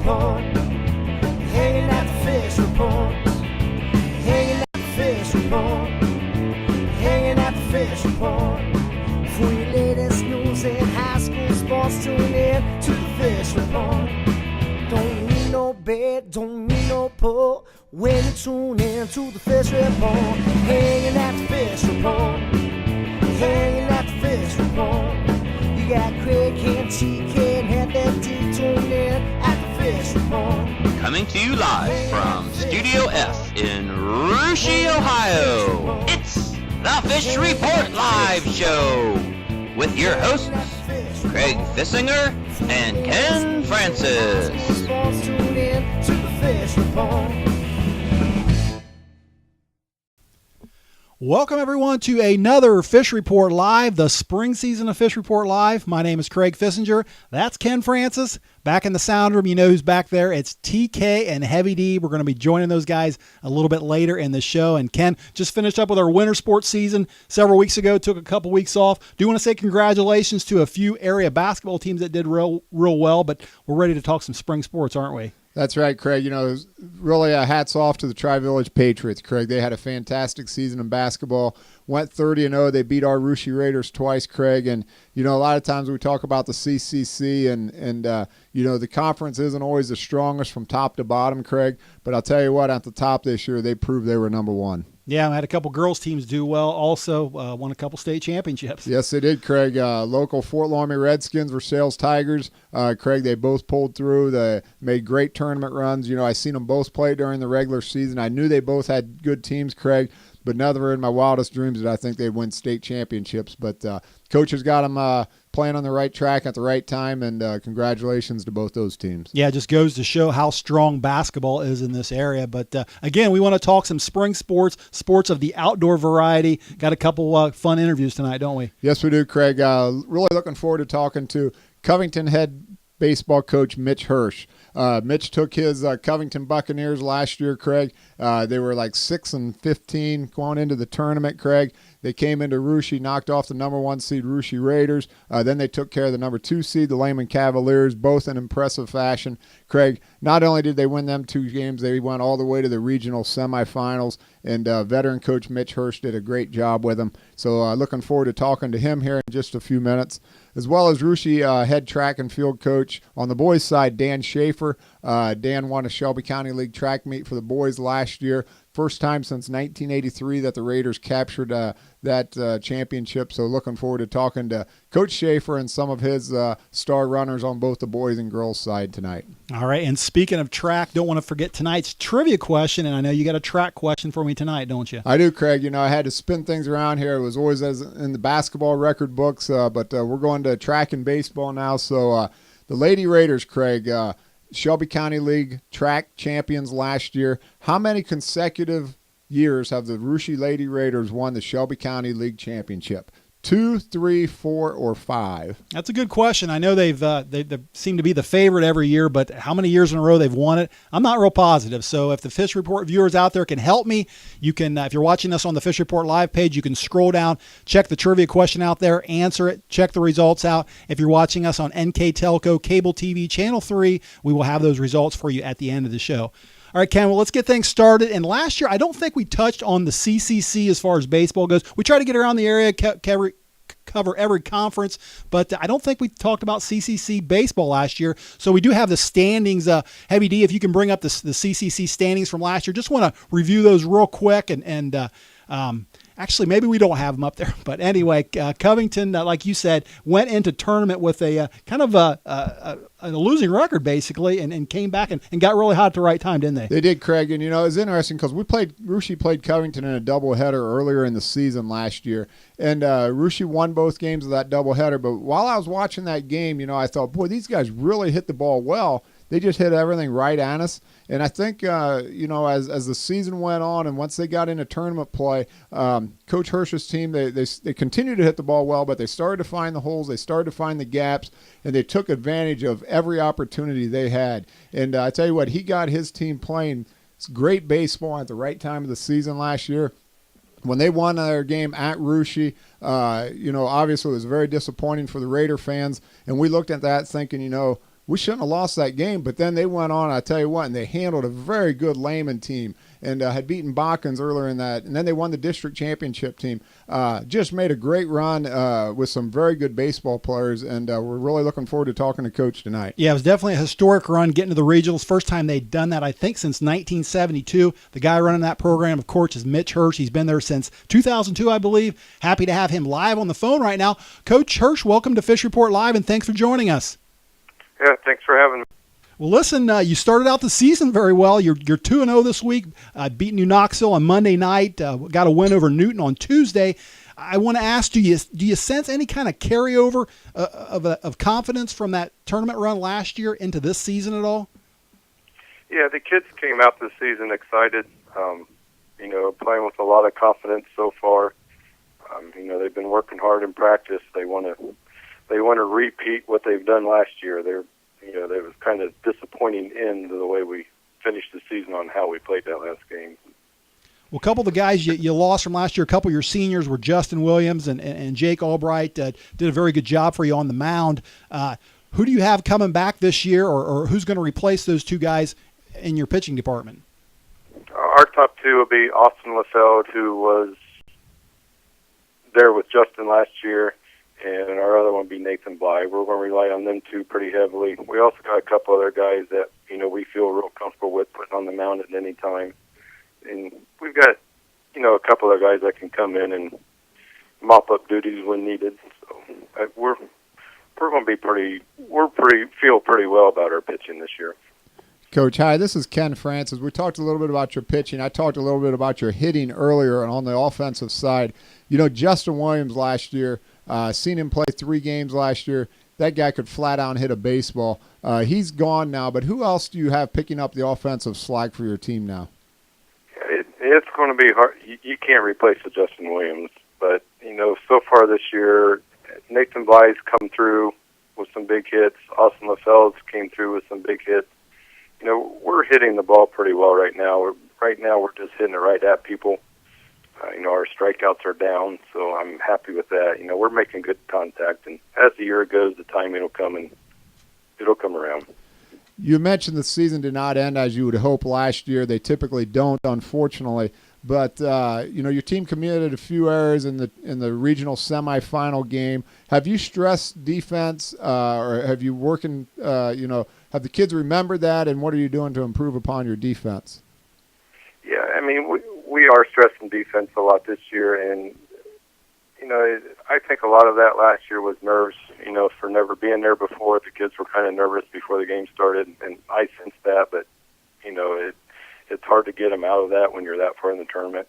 report. Hanging at the fish report. Hanging at the fish report. Hanging at the fish report. For your latest news in high school sports, tune in to the fish report. Don't need no bed, don't need no pull. When you tune in to the fish report. Hanging at the fish report. Hanging at the fish report. You got Craig and TK and FFT tuned in at the fish report. Coming to you live from Studio F in Russia, Ohio. It's the Fish Report Live Show with your hosts, Craig Fissinger and Ken Francis. Tune in to the fish report. Welcome, everyone, to another Fish Report Live, the spring season of Fish Report Live. My name is Craig Fissinger. That's Ken Francis. Back in the sound room, you know who's back there. It's TK and Heavy D. We're going to be joining those guys a little bit later in the show. And Ken just finished up with our winter sports season several weeks ago, took a couple weeks off. Do want to say congratulations to a few area basketball teams that did real well, but we're ready to talk some spring sports, aren't we? That's right, Craig. You know, really hats off to the Tri-Village Patriots, Craig. They had a fantastic season in basketball. Went 30-0. They beat our Russia Raiders twice, Craig. And, you know, a lot of times we talk about the CCC and you know, the conference isn't always the strongest from top to bottom, Craig. But I'll tell you what, at the top this year, they proved they were number one. Yeah, I had a couple girls teams do well. Also won a couple state championships. Yes, they did, Craig. Local Fort Laramie Redskins were Sales Tigers. Craig, they both pulled through. They made great tournament runs. You know, I seen them both play during the regular season. I knew they both had good teams, Craig, but never in my wildest dreams did I think they'd win state championships. But coaches got them playing on the right track at the right time, and congratulations to both those teams. Yeah, it just goes to show how strong basketball is in this area. But, again, we want to talk some spring sports of the outdoor variety. Got a couple fun interviews tonight, don't we? Yes, we do, Craig. Really looking forward to talking to Covington head baseball coach Mitch Hirsch. Mitch took his Covington Buccaneers last year, Craig. They were like 6-15 going into the tournament, Craig. They came into Russia, knocked off the number 1 seed Russia Raiders. Then they took care of the number 2 seed, the Lehman Cavaliers, both in impressive fashion. Craig, not only did they win them 2 games, they went all the way to the regional semifinals. And veteran coach Mitch Hirsch did a great job with them. So looking forward to talking to him here in just a few minutes. As well as Russia head track and field coach on the boys' side, Dan Schafer. Dan won a Shelby County League track meet for the boys last year. First time since 1983 that the Raiders captured that championship. So looking forward to talking to Coach Schafer and some of his star runners on both the boys and girls side tonight. All right, and speaking of track, don't want to forget tonight's trivia question, and I know you got a track question for me tonight, don't you? I do, Craig. You know, I had to spin things around here. It was always as in the basketball record books, but we're going to track and baseball now. So the Lady Raiders, Craig, Shelby County League track champions last year. How many consecutive years have the Russia Lady Raiders won the Shelby County League championship? 2, 3, 4, or 5? That's a good question. I know they seem to be the favorite every year, but how many years in a row they've won it, I'm not real positive. So if the Fish Report viewers out there can help me, you can, if you're watching us on the Fish Report Live page, you can scroll down, check the trivia question out there, answer it, check the results out. If you're watching us on NK Telco Cable TV Channel 3, we will have those results for you at the end of the show. All right, Ken, well, let's get things started. And last year, I don't think we touched on the CCC as far as baseball goes. We try to get around the area, cover every conference, but I don't think we talked about CCC baseball last year. So we do have the standings. Heavy D, if you can bring up the CCC standings from last year, just want to review those real quick. And actually, maybe we don't have them up there. But anyway, Covington, like you said, went into tournament with a kind of a losing record, basically, and came back and got really hot at the right time, didn't they? They did, Craig. And, you know, it was interesting because Russia played Covington in a doubleheader earlier in the season last year. And Russia won both games of that doubleheader. But while I was watching that game, you know, I thought, boy, these guys really hit the ball well. They just hit everything right at us. And I think, you know, as the season went on and once they got into tournament play, Coach Hirsch's team, they continued to hit the ball well, but they started to find the holes, they started to find the gaps, and they took advantage of every opportunity they had. And I tell you what, he got his team playing great baseball at the right time of the season last year. When they won their game at Russia, you know, obviously it was very disappointing for the Raider fans. And we looked at that thinking, you know, we shouldn't have lost that game. But then they went on, I tell you what, and they handled a very good Lehman team and had beaten Botkins earlier in that. And then they won the district championship team. Just made a great run with some very good baseball players, and we're really looking forward to talking to Coach tonight. Yeah, it was definitely a historic run getting to the regionals. First time they'd done that, I think, since 1972. The guy running that program, of course, is Mitch Hirsch. He's been there since 2002, I believe. Happy to have him live on the phone right now. Coach Hirsch, welcome to Fish Report Live, and thanks for joining us. Yeah, thanks for having me. Well, listen, you started out the season very well. You're 2-0 this week, beat New Knoxville on Monday night, got a win over Newton on Tuesday. I want to ask, do you sense any kind of carryover of confidence from that tournament run last year into this season at all? Yeah, the kids came out this season excited, playing with a lot of confidence so far. They've been working hard in practice. They want to repeat what they've done last year. There was kind of disappointing end to the way we finished the season on how we played that last game. Well, a couple of the guys you lost from last year, a couple of your seniors were Justin Williams and Jake Albright. Did a very good job for you on the mound. Who do you have coming back this year, or who's going to replace those two guys in your pitching department? Our top two will be Austin LaFeld, who was there with Justin last year, and our other one will be Nathan Bly. We're going to rely on them two pretty heavily. We also got a couple other guys that we feel real comfortable with putting on the mound at any time. And we've got, a couple of guys that can come in and mop up duties when needed. So we're going to be feel pretty well about our pitching this year. Coach, hi, this is Ken Francis. We talked a little bit about your pitching. I talked a little bit about your hitting earlier and on the offensive side. Justin Williams last year, seen him play 3 games last year. That guy could flat out hit a baseball. He's gone now, but who else do you have picking up the offensive slack for your team now? It's going to be hard. You can't replace the Justin Williams, but so far this year, Nathan Bly's come through with some big hits. Austin LaFeld's came through with some big hits. We're hitting the ball pretty well right now. Right now, we're just hitting it right at people. Our strikeouts are down, so I'm happy with that. We're making good contact, and as the year goes, the timing will come, and it'll come around. You mentioned the season did not end as you would hope last year. They typically don't, unfortunately. But your team committed a few errors in the regional semifinal game. Have you stressed defense, or have you working? Have the kids remembered that, and what are you doing to improve upon your defense? Yeah, we are stressing defense a lot this year, and I think a lot of that last year was nerves. For never being there before, the kids were kind of nervous before the game started, and I sensed that. But it's hard to get them out of that when you're that far in the tournament.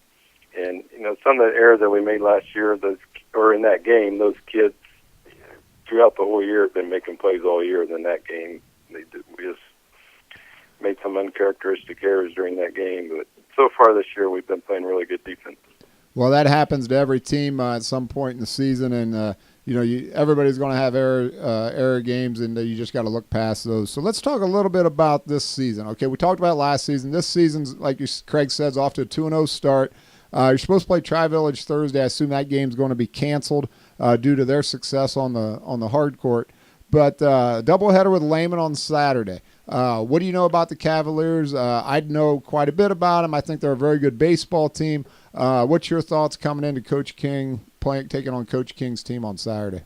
And some of the errors that we made last year, in that game, those kids throughout the whole year have been making plays all year. And in that game, we just made some uncharacteristic errors during that game. But so far this year, we've been playing really good defense. Well, that happens to every team at some point in the season, and everybody's going to have error games, and you just got to look past those. So let's talk a little bit about this season. Okay, we talked about last season. This season's, like Craig says, off to a 2-0 start. You're supposed to play Tri-Village Thursday. I assume that game's going to be canceled due to their success on the hard court. But doubleheader with Lehman on Saturday. What do you know about the Cavaliers? I know quite a bit about them. I think they're a very good baseball team. What's your thoughts coming into Coach King, taking on Coach King's team on Saturday?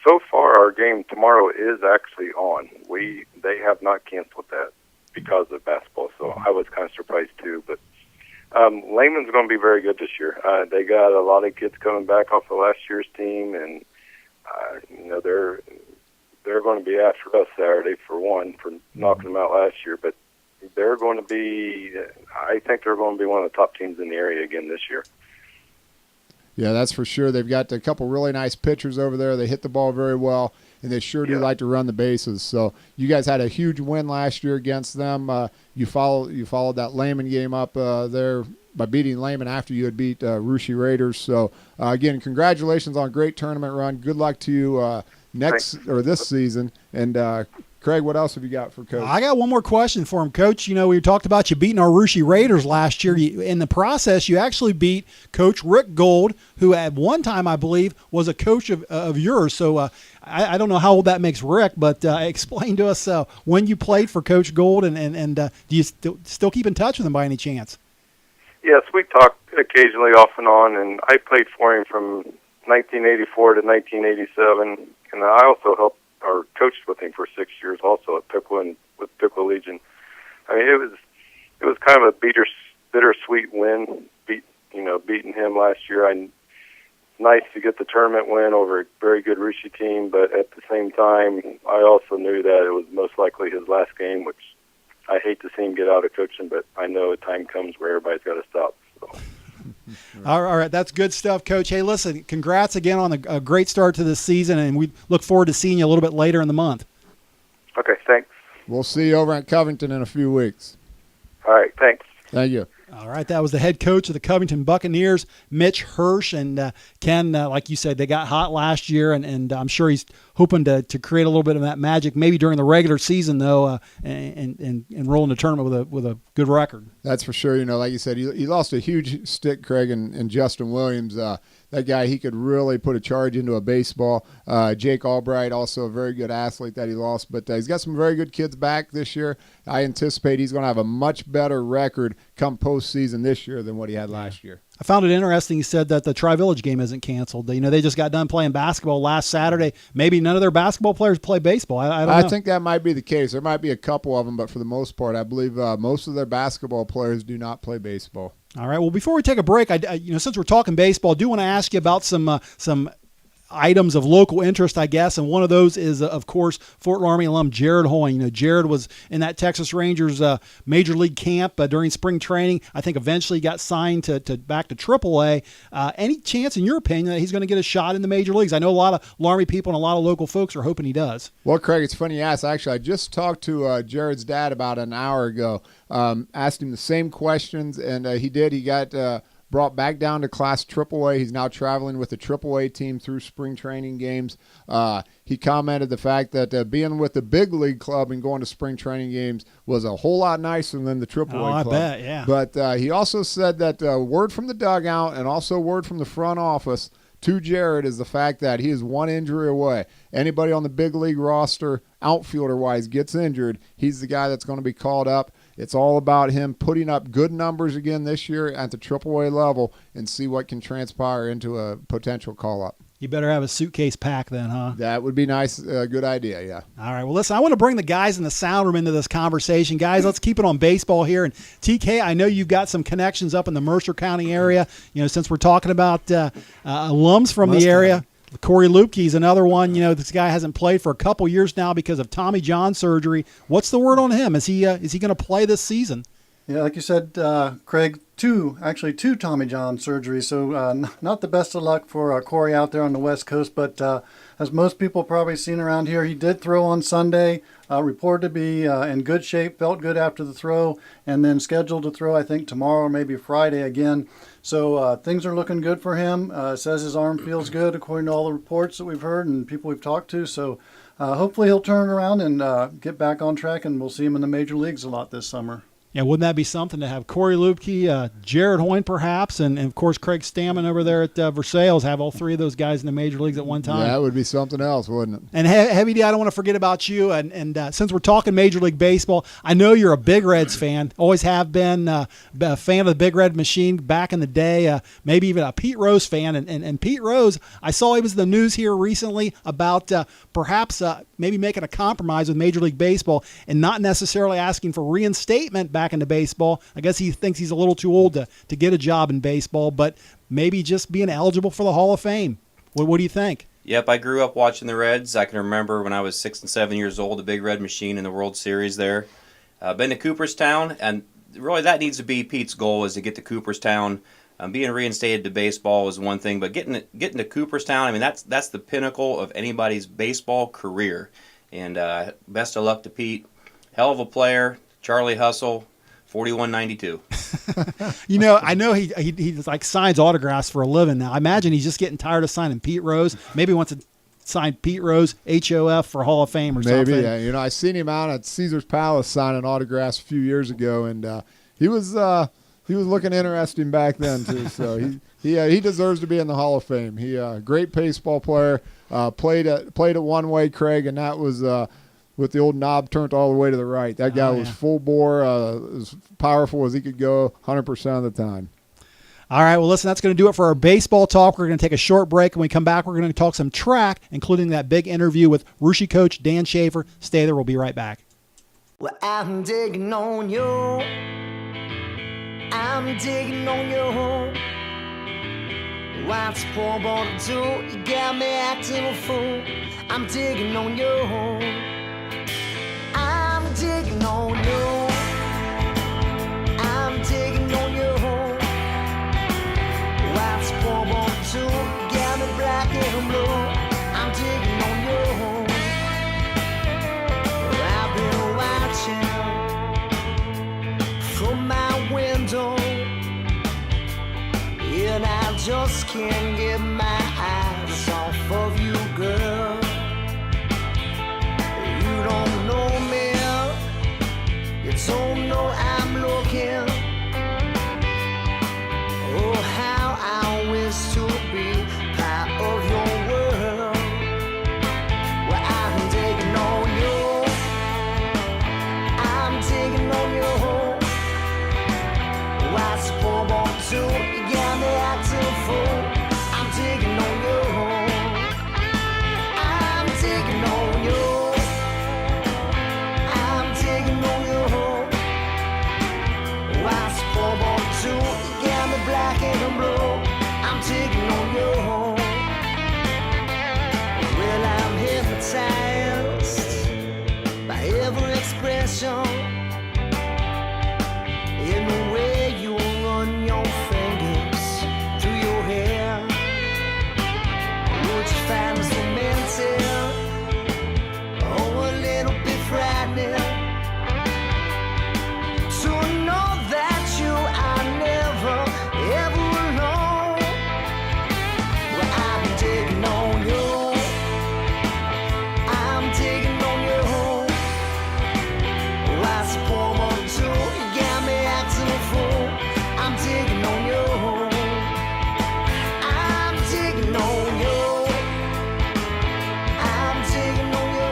So far, our game tomorrow is actually on. They have not canceled that because of basketball, so I was kind of surprised too. But Lehman's going to be very good this year. They got a lot of kids coming back off of last year's team, and they're going to be after us Saturday for knocking them out last year. But they're going to be, I think they're going to be one of the top teams in the area again this year. Yeah, that's for sure. They've got a couple really nice pitchers over there. They hit the ball very well, and they sure do like to run the bases. So you guys had a huge win last year against them. You followed that Lehman game up there by beating Lehman after you had beat Russia Raiders. So, again, congratulations on a great tournament run. Good luck to you this season. And Craig, what else have you got for Coach? I got one more question for him, Coach. We talked about you beating our Russia Raiders last year. In the process, you actually beat Coach Rick Gold, who at one time, I believe, was a coach of yours. So I don't know how old that makes Rick, but explain to us when you played for Coach Gold, and do you still keep in touch with him by any chance? Yes, we talk occasionally off and on, and I played for him from 1984 to 1987, and I also helped or coached with him for 6 years also at Piqua and with Piqua Legion. I mean, it was kind of a bittersweet win, beating him last year. Nice to get the tournament win over a very good Russia team, but at the same time, I also knew that it was most likely his last game, which I hate to see him get out of coaching, but I know a time comes where everybody's got to stop. So. All right, that's good stuff, Coach. Hey, listen, congrats again on a great start to this season, and we look forward to seeing you a little bit later in the month. Okay, thanks. We'll see you over at Covington in a few weeks. All right, thanks. Thank you. All right, that was the head coach of the Covington Buccaneers, Mitch Hirsch. And Ken, like you said, they got hot last year, and I'm sure he's hoping to create a little bit of that magic, maybe during the regular season, though, and roll in the tournament with a good record. That's for sure. Like you said, he lost a huge stick, Craig, and Justin Williams. That guy, he could really put a charge into a baseball. Jake Albright, also a very good athlete that he lost. But he's got some very good kids back this year. I anticipate he's going to have a much better record come postseason this year than what he had last year. I found it interesting. He said that the Tri-Village game isn't canceled. They just got done playing basketball last Saturday. Maybe none of their basketball players play baseball. I don't know. I think that might be the case. There might be a couple of them, but for the most part, I believe most of their basketball players do not play baseball. All right. Well, before we take a break, since we're talking baseball, I do want to ask you about some items of local interest, I guess, and one of those is, of course, Fort Laramie alum Jared Hoying. Jared was in that Texas Rangers major league camp during spring training. I think eventually got signed to back to AAA. Any chance, in your opinion, that he's going to get a shot in the major leagues? I know a lot of Laramie people and a lot of local folks are hoping he does. Well, Craig, it's funny you ask. Actually, I just talked to Jared's dad about an hour ago. Asked him the same questions, and he did. He got brought back down to Class AAA. He's now traveling with the AAA team through spring training games. He commented the fact that being with the big league club and going to spring training games was a whole lot nicer than the AAA club. I bet, yeah. But he also said that word from the dugout and also word from the front office to Jared is the fact that he is one injury away. Anybody on the big league roster, outfielder-wise, gets injured, he's the guy that's going to be called up. It's all about him putting up good numbers again this year at the AAA level and see what can transpire into a potential call-up. You better have a suitcase packed then, huh? That would be nice. Good idea, yeah. All right. Well, listen, I want to bring the guys in the sound room into this conversation. Guys, let's keep it on baseball here. And TK, I know you've got some connections up in the Mercer County area. Since we're talking about alums from the area. Corey Lupke's another one. This guy hasn't played for a couple years now because of Tommy John surgery. What's the word on him? Is he going to play this season? Yeah, like you said, Craig, two Tommy John surgeries. So not the best of luck for Corey out there on the West Coast. But as most people probably seen around here, he did throw on Sunday. Reported to be in good shape, felt good after the throw, and then scheduled to throw, I think, tomorrow or maybe Friday again. So things are looking good for him. Says his arm feels good according to all the reports that we've heard and people we've talked to. So hopefully he'll turn it around and get back on track, and we'll see him in the major leagues a lot this summer. Yeah, wouldn't that be something to have Corey Lupke, Jared Hoying perhaps, and of course Craig Stammen over there at Versailles, have all three of those guys in the major leagues at one time? Yeah, that would be something else, wouldn't it? And Heavy D, I don't want to forget about you. And since we're talking Major League Baseball, I know you're a Big Reds fan, always have been, a fan of the Big Red Machine back in the day, maybe even a Pete Rose fan. And Pete Rose, I saw he was in the news here recently about perhaps maybe making a compromise with Major League Baseball and not necessarily asking for reinstatement back into baseball. I guess he thinks he's a little too old to get a job in baseball, but maybe just being eligible for the Hall of Fame. What do you think? Yep, I grew up watching the Reds. I can remember when I was 6 and 7 years old, the Big Red Machine in the World Series there. Been to Cooperstown, and really that needs to be Pete's goal, is to get to Cooperstown. Being reinstated to baseball is one thing, but getting to Cooperstown, I mean, that's the pinnacle of anybody's baseball career. And best of luck to Pete. Hell of a player. Charlie Hustle, 4192. I know he like signs autographs for a living now. I imagine he's just getting tired of signing Pete Rose. Maybe wants to sign Pete Rose, HOF for Hall of Fame or Maybe, something. yeah. You know, I seen him out at Caesar's Palace signing autographs a few years ago, and he was looking interesting back then too. So he deserves to be in the Hall of Fame. He great baseball player. Played it one way, Craig, and that was with the old knob turned all the way to the right. That guy was full bore, as powerful as he could go, 100% of the time. All right, well, listen, that's going to do it for our baseball talk. We're going to take a short break. When we come back, we're going to talk some track, including that big interview with Russia coach Dan Schafer. Stay there. We'll be right back. Well, I'm digging on you. I'm digging on you. What's poor boy to do? You got me acting a fool. I'm digging on you. I'm digging on you. I'm digging on you. What's poor boy to do? You got me black and blue. I'm digging on you. I've been watching from my window, and I just can't get my eyes off of you, girl. You don't know me, you don't know I'm looking. Oh, how I wish to be part of your world. Well, I'm digging on you. I'm digging on you. What's poor boy to? You got me acting a fool. I'm digging on you. I'm digging on you. I'm digging on you. What's poor boy to? You got me black and blue. I'm digging on you. Well, I'm hypnotized by every expression in the way you run your fingers through your hair. Would you find us romantic? Oh, a little bit frightening to know that you are never, ever alone. Well, I'm digging on you. I'm digging on you. What's poor boy to? You got me acting a fool. I'm digging on you. I'm digging on you. I'm digging on you.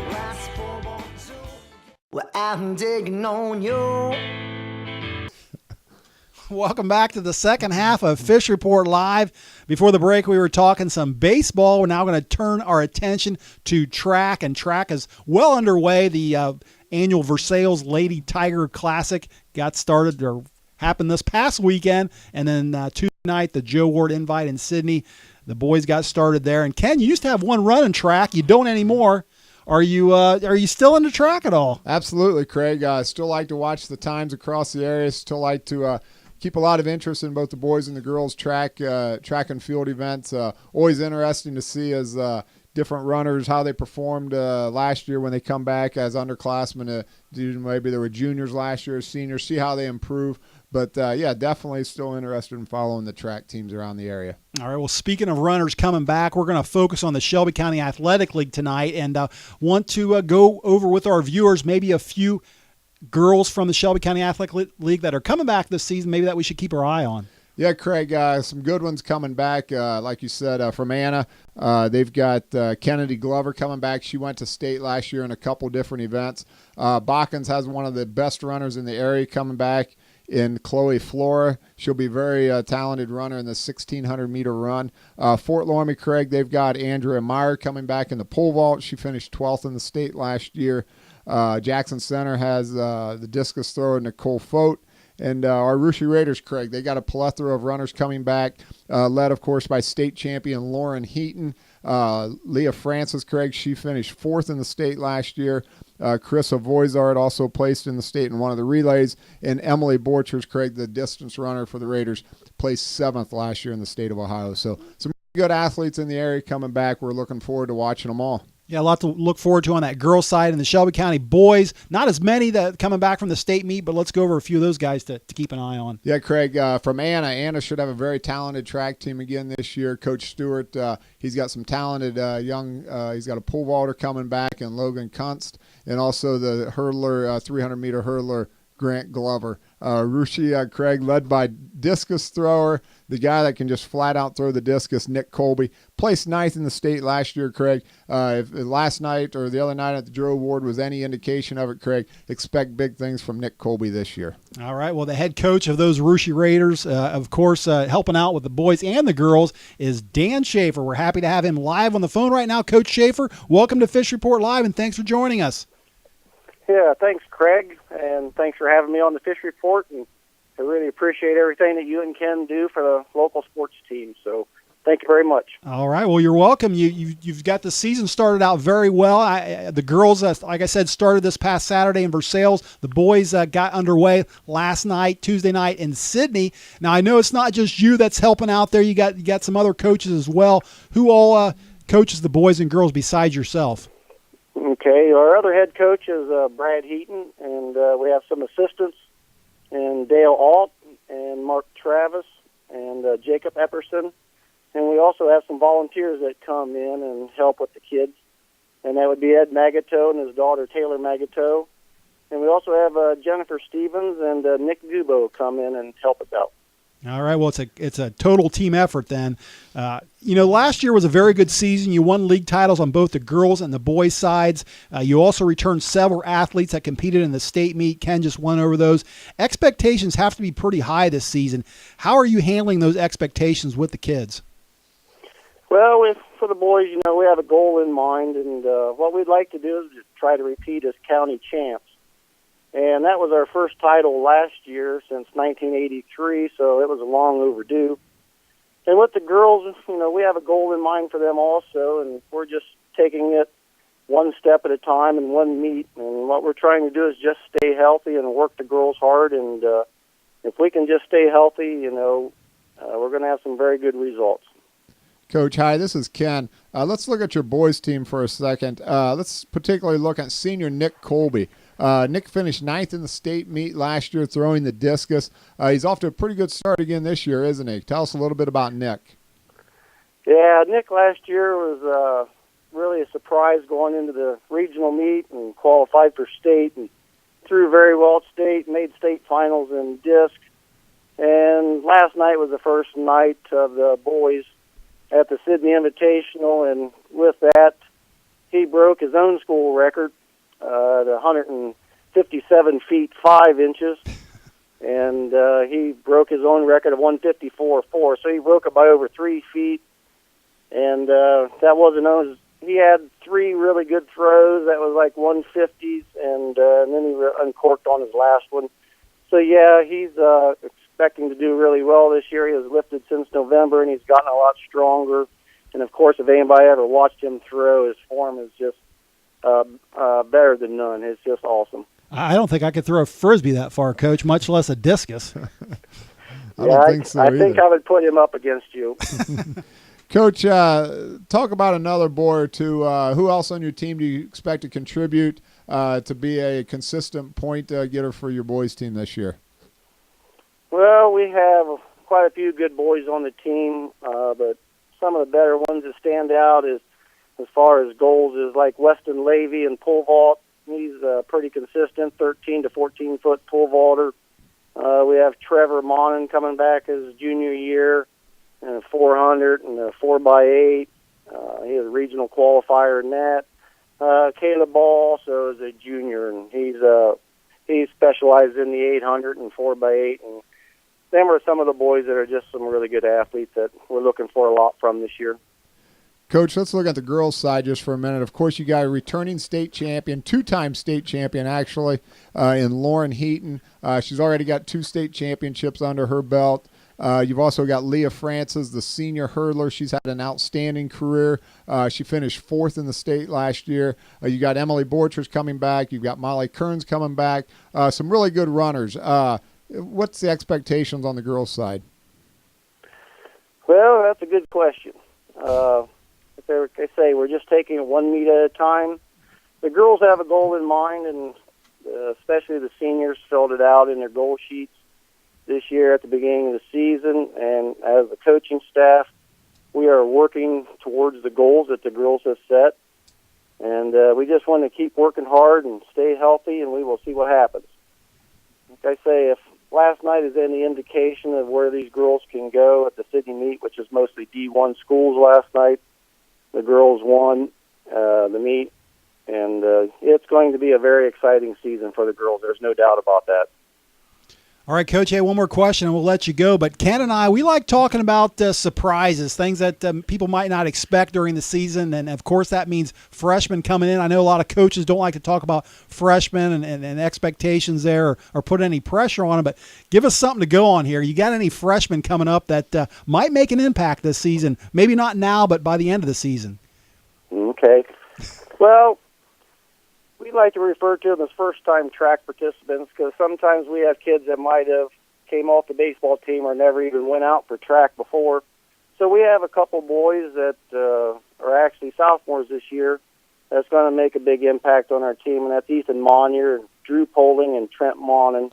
What's poor boy to? Well, I'm digging on you. Welcome back to the second half of Fish Report Live. Before the break, we were talking some baseball. We're now going to turn our attention to track, and track is well underway. The annual Versailles Lady Tiger Classic got started or happened this past weekend, and then Tuesday night, the Joe Ward Invite in Sydney. The boys got started there. And Ken, you used to have one run in track. You don't anymore. Are you still into track at all? Absolutely, Craig. Still like to watch the times across the area. Still like to keep a lot of interest in both the boys and the girls track and field events. Always interesting to see as different runners, how they performed last year when they come back as underclassmen. Maybe they were juniors last year, seniors, see how they improve. But, yeah, definitely still interested in following the track teams around the area. All right, well, speaking of runners coming back, we're going to focus on the Shelby County Athletic League tonight and want to go over with our viewers maybe a few girls from the Shelby County Athletic League that are coming back this season, maybe that we should keep our eye on. Yeah, Craig, some good ones coming back. Like you said, from Anna, they've got Kennedy Glover coming back. She went to state last year in a couple different events. Bockens has one of the best runners in the area coming back in Chloe Flora. She'll be a very talented runner in the 1,600-meter run. Fort Loramie, Craig, they've got Andrea Meyer coming back in the pole vault. She finished 12th in the state last year. Jackson Center has the discus thrower Nicole Fote. And our Russia Raiders, Craig, they got a plethora of runners coming back, led, of course, by state champion Lauren Heaton. Leah Francis, Craig, she finished 4th in the state last year. Carissa Voizard also placed in the state in one of the relays. And Emily Borchers, Craig, the distance runner for the Raiders, placed 7th last year in the state of Ohio. So some good athletes in the area coming back. We're looking forward to watching them all. Yeah, a lot to look forward to on that girls' side. And the Shelby County boys, not as many that coming back from the state meet, but let's go over a few of those guys to keep an eye on. Yeah, Craig, from Anna should have a very talented track team again this year. Coach Stewart, he's got some talented young, he's got a pole vaulter coming back and Logan Kunst, and also the hurdler, 300-meter hurdler, Grant Glover. Russia, Craig, led by discus thrower, the guy that can just flat out throw the discus, Nick Colby. Placed ninth in the state last year, Craig. If last night or the other night at the Joe Award was any indication of it, Craig, expect big things from Nick Colby this year. All right. Well, the head coach of those Russia Raiders, of course, helping out with the boys and the girls, is Dan Schafer. We're happy to have him live on the phone right now. Coach Schafer, welcome to Fish Report Live, and thanks for joining us. Yeah, thanks, Craig, and thanks for having me on the Fish Report. And I really appreciate everything that you and Ken do for the local sports team. So thank you very much. All right. Well, you're welcome. You've got the season started out very well. The girls, like I said, started this past Saturday in Versailles. The boys got underway last night, Tuesday night in Sydney. Now, I know it's not just you that's helping out there. You got some other coaches as well. Who all coaches the boys and girls besides yourself? Okay, our other head coach is Brad Heaton, and we have some assistants, and Dale Alt, and Mark Travis, and Jacob Epperson, and we also have some volunteers that come in and help with the kids, and that would be Ed Magato and his daughter Taylor Magato, and we also have Jennifer Stevens and Nick Gubo come in and help us out. All right. Well, it's a total team effort then. Last year was a very good season. You won league titles on both the girls and the boys sides. You also returned several athletes that competed in the state meet. Ken just went over those. Expectations have to be pretty high this season. How are you handling those expectations with the kids? Well, for the boys, we have a goal in mind, and what we'd like to do is just try to repeat as county champs. And that was our first title last year since 1983, so it was long overdue. And with the girls, we have a goal in mind for them also, and we're just taking it one step at a time and one meet. And what we're trying to do is just stay healthy and work the girls hard. And if we can just stay healthy, we're going to have some very good results. Coach, hi, this is Ken. Let's look at your boys' team for a second. Let's particularly look at senior Nick Colby. Nick finished ninth in the state meet last year throwing the discus. He's off to a pretty good start again this year, isn't he? Tell us a little bit about Nick. Yeah, Nick last year was really a surprise going into the regional meet and qualified for state and threw very well at state, made state finals in disc. And last night was the first night of the boys at the Sydney Invitational, and with that, he broke his own school record. At 157 feet 5 inches, and he broke his own record of 154.4. So he broke it by over 3 feet, and that wasn't known. He had 3 really good throws. That was like 150s, and then he uncorked on his last one. So yeah, he's expecting to do really well this year. He has lifted since November, and he's gotten a lot stronger. And of course, if anybody ever watched him throw, his form is just better than none. It's just awesome. I don't think I could throw a frisbee that far, Coach, much less a discus. I don't think so either. I think I would put him up against you. Coach, talk about another boy or two. Who else on your team do you expect to contribute to be a consistent point getter for your boys' team this year? Well, we have quite a few good boys on the team, but some of the better ones that stand out is, as far as goals, is like Weston Levy in pole vault. He's pretty consistent, 13 to 14-foot pole vaulter. We have Trevor Monin coming back his junior year, and a 400 and a 4x8. He is a regional qualifier in that. Caleb Ball also is a junior, and he's specialized in the 800 and 4x8. And them are some of the boys that are just some really good athletes that we're looking for a lot from this year. Coach, let's look at the girls' side just for a minute. Of course, you got a returning state champion, 2-time state champion, actually, in Lauren Heaton. She's already got 2 state championships under her belt. You've also got Leah Francis, the senior hurdler. She's had an outstanding career. She finished 4th in the state last year. You got Emily Borchers coming back. You've got Molly Kearns coming back. Some really good runners. What's the expectations on the girls' side? Well, that's a good question. like I say, we're just taking it one meet at a time. The girls have a goal in mind, and especially the seniors filled it out in their goal sheets this year at the beginning of the season. And as the coaching staff, we are working towards the goals that the girls have set. And we just want to keep working hard and stay healthy, and we will see what happens. Like I say, if last night is any indication of where these girls can go at the city meet, which is mostly D1 schools last night, the girls won the meet, and it's going to be a very exciting season for the girls. There's no doubt about that. All right, Coach, hey, one more question and we'll let you go. But Ken and I, we like talking about surprises, things that people might not expect during the season. And, of course, that means freshmen coming in. I know a lot of coaches don't like to talk about freshmen and expectations there or put any pressure on them. But give us something to go on here. You got any freshmen coming up that might make an impact this season? Maybe not now, but by the end of the season. Okay. Well, we like to refer to them as first-time track participants because sometimes we have kids that might have came off the baseball team or never even went out for track before. So we have a couple boys that are actually sophomores this year that's going to make a big impact on our team, and that's Ethan Monier, Drew Poling, and Trent Monin.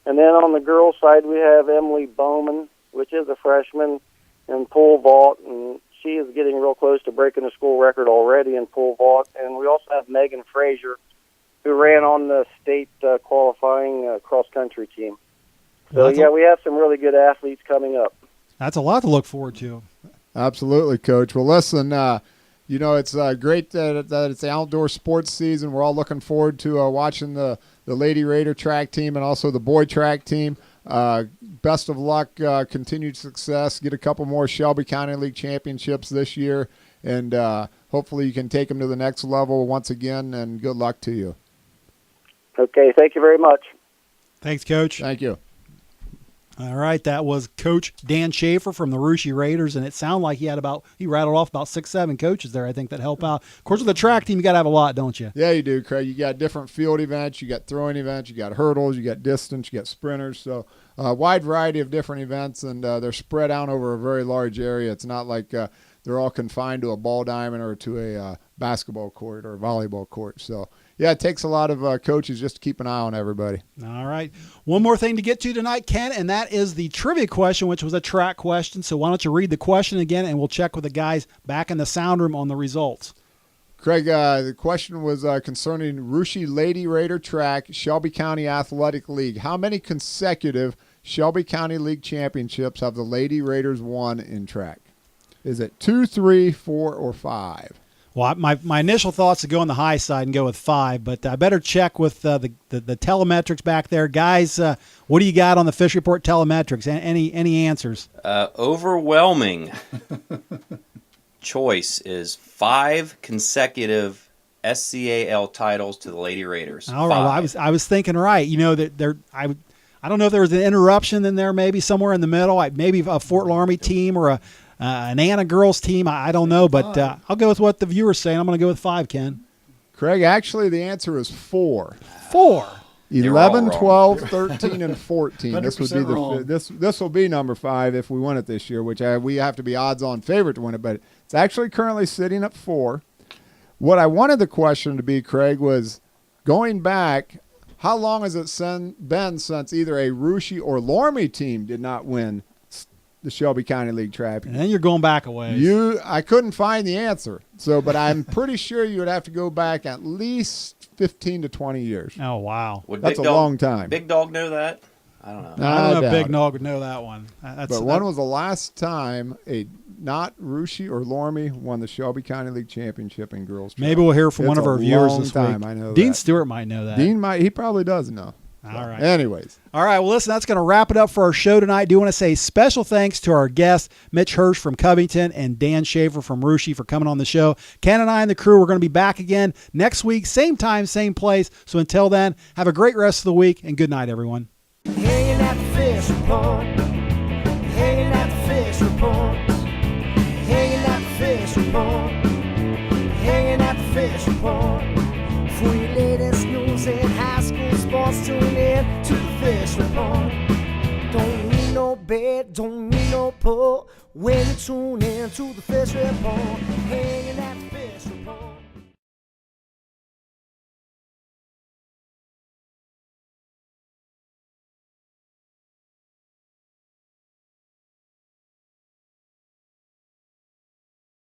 And then on the girls' side, we have Emily Bowman, which is a freshman in pole vault, and she is getting real close to breaking the school record already in pole vault. And we also have Megan Frazier, who ran on the state qualifying cross-country team. So, yeah, we have some really good athletes coming up. That's a lot to look forward to. Absolutely, Coach. Well, listen, it's great that it's the outdoor sports season. We're all looking forward to watching the Lady Raider track team and also the boy track team. Best of luck, continued success. Get a couple more Shelby County League championships this year, and hopefully you can take them to the next level once again, and good luck to you. Okay, thank you very much. Thanks, Coach. Thank you. All right, that was Coach Dan Schafer from the Russia Raiders, and it sounded like he rattled off about 6-7 coaches there, I think, that help out. Of course, with the track team, you got to have a lot, don't you? Yeah, you do, Craig. You got different field events, you got throwing events, you got hurdles, you got distance, you got sprinters, so a wide variety of different events, and they're spread out over a very large area. It's not like they're all confined to a ball diamond or to a basketball court or a volleyball court. So, yeah, it takes a lot of coaches just to keep an eye on everybody. All right. One more thing to get to tonight, Ken, and that is the trivia question, which was a track question. So why don't you read the question again, and we'll check with the guys back in the sound room on the results. Craig, the question was concerning Russia Lady Raider Track, Shelby County Athletic League. How many consecutive Shelby County League championships have the Lady Raiders won in track? Is it 2, 3, 4, or 5? Well, my initial thoughts to go on the high side and go with 5, but I better check with the telemetrics back there. Guys, what do you got on the Fish Report telemetrics? Any answers? Overwhelming choice is 5 consecutive SCAL titles to the Lady Raiders. All right, well, I was thinking right. You know that I don't know if there was an interruption in there, maybe somewhere in the middle, maybe a Fort Laramie team or an Anna girls team. I don't know, but I'll go with what the viewer's saying. I'm going to go with 5, Ken. Craig, actually the answer is 4. 4. 11, 12, 13, and 14. This would be wrong. this will be number 5 if we win it this year, which we have to be odds-on favorite to win it, but it's actually currently sitting at 4. What I wanted the question to be, Craig, was going back, how long has it been since either a Russia or Laramie team did not win the Shelby County League track? And then you're going back a ways. I couldn't find the answer, but I'm pretty sure you would have to go back at least 15 to 20 years. Oh, wow. That's a long time. Big Dog know that? I don't know. I don't know if Big Nog would know that one. When was the last time not Russia or Laramie won the Shelby County League championship in girls track? Maybe we'll hear from one of our viewers this week. I know Dean that. Stewart might know that. Dean might. He probably does know. All right. Anyways. All right. Well, listen, that's going to wrap it up for our show tonight. I do want to say special thanks to our guests, Mitch Hirsch from Covington and Dan Schafer from Russia, for coming on the show. Ken and I and the crew, we're going to be back again next week, same time, same place. So until then, have a great rest of the week, and good night, everyone. Hanging at the fish report. Hanging at the fish report. Hanging at the fish report. Hanging at the fish report. For your latest news in high school sports, tune in to the fish report. Don't need no bed, don't need ain't no pull when you tune in to the fish report. Hanging at the fish